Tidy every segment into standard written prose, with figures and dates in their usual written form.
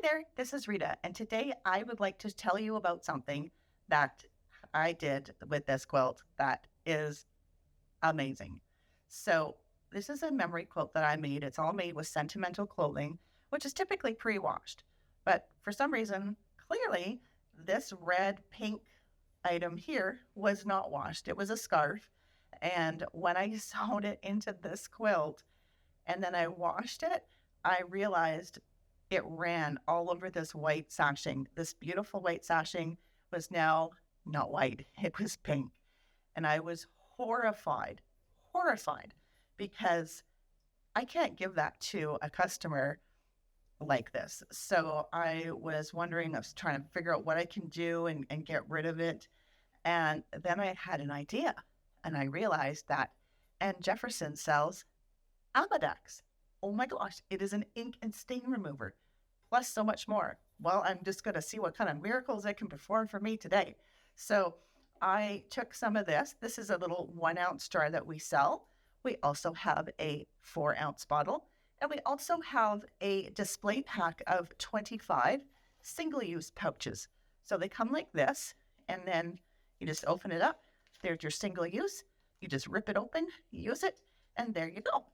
Hi there, this is Rita, and today I would like to tell you about something that I did with this quilt that is amazing. So, this is a memory quilt that I made. It's all made with sentimental clothing, which is typically pre-washed. But for some reason, clearly, this red pink item here was not washed. It was a scarf. And when I sewed it into this quilt and then I washed it, I realized it ran all over this white sashing. This beautiful white sashing was now not white, it was pink. And I was horrified, because I can't give that to a customer like this. So I was wondering, I was trying to figure out what I can do and get rid of it. And then I had an idea and I realized that Ann Jefferson sells Amodex. Oh my gosh, it is an ink and stain remover, plus so much more. Well, I'm just going to see what kind of miracles it can perform for me today. So I took some of this. This is a little 1 ounce jar that we sell. We also have a 4 ounce bottle, and we also have a display pack of 25 single-use pouches. So they come like this, and then you just open it up. There's your single use. You just rip it open, use it, and there you go.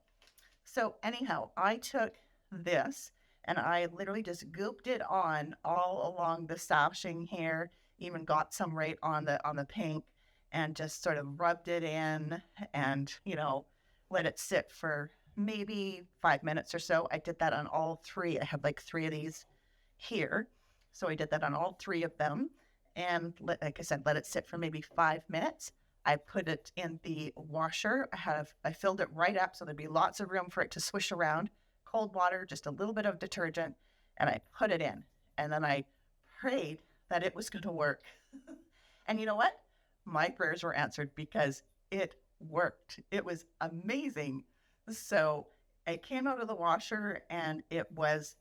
So anyhow, I took this and I literally just gooped it on all along the sashing here, even got some right on the pink, and just sort of rubbed it in and, let it sit for maybe 5 minutes or so. I did that on all three. I have like 3 of these here. So I did that on all 3 of them. And like I said, let it sit for maybe 5 minutes. I put it in the washer. I filled it right up so there'd be lots of room for it to swish around. Cold water, just a little bit of detergent, and I put it in. And then I prayed that it was going to work. And you know what? My prayers were answered because it worked. It was amazing. So it came out of the washer and it was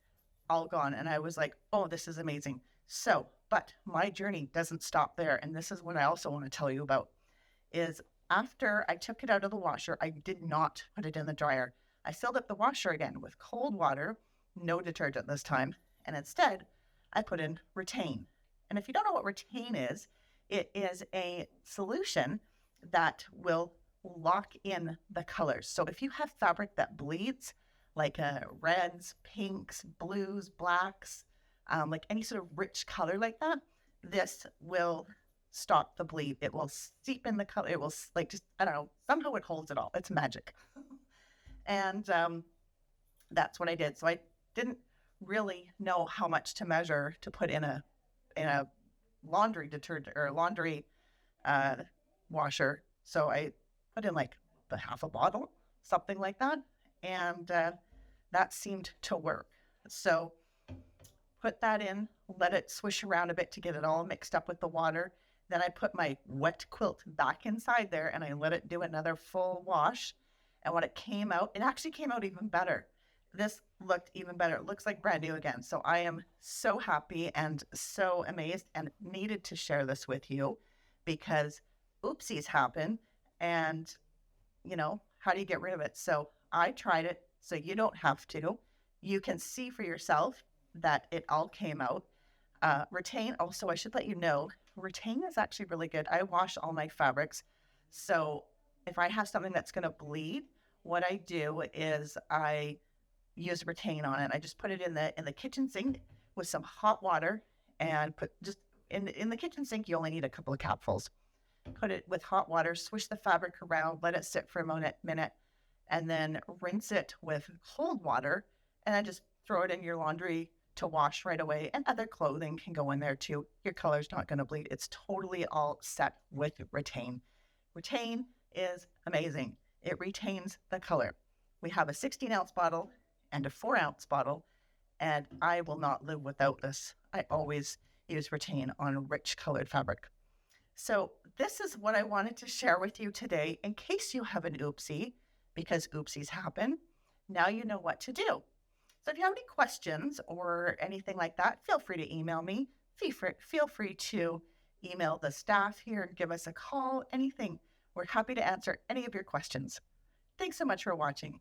all gone. And I was like, oh, this is amazing. So, but my journey doesn't stop there. And this is what I also want to tell you about. Is after I took it out of the washer, I did not put it in the dryer. I filled up the washer again with cold water, no detergent this time, and instead I put in Retayne. And if you don't know what Retayne is, it is a solution that will lock in the colors. So if you have fabric that bleeds, like reds, pinks, blues, blacks, like any sort of rich color like that, this will stop the bleed. It will seep in the color. It will I don't know, somehow it holds it all. It's magic. And that's what I did. So I didn't really know how much to measure to put in a laundry detergent or laundry washer. So I put in like the half a bottle, something like that. And that seemed to work. So put that in, let it swish around a bit to get it all mixed up with the water. Then I put my wet quilt back inside there and I let it do another full wash. And when it came out, it actually came out even better. This looked even better. It looks like brand new again. So I am so happy and so amazed and needed to share this with you because oopsies happen. And, how do you get rid of it? So I tried it so you don't have to. You can see for yourself that it all came out. Retayne, also, I should let you know, Retayne is actually really good. I wash all my fabrics. So if I have something that's going to bleed, what I do is I use Retayne on it. I just put it in the kitchen sink with some hot water and put just in the kitchen sink. You only need a couple of capfuls. Put it with hot water, swish the fabric around, let it sit for a minute, and then rinse it with cold water, and then just throw it in your laundry to wash right away. And other clothing can go in there too. Your color's not going to bleed. It's totally all set with Retayne. Retayne is amazing. It retains the color. We have a 16-ounce bottle and a 4-ounce bottle, and I will not live without this. I always use Retayne on rich colored fabric. So this is what I wanted to share with you today in case you have an oopsie, because oopsies happen. Now you know what to do. So if you have any questions or anything like that, feel free to email me. Feel free to email the staff here and give us a call, anything. We're happy to answer any of your questions. Thanks so much for watching.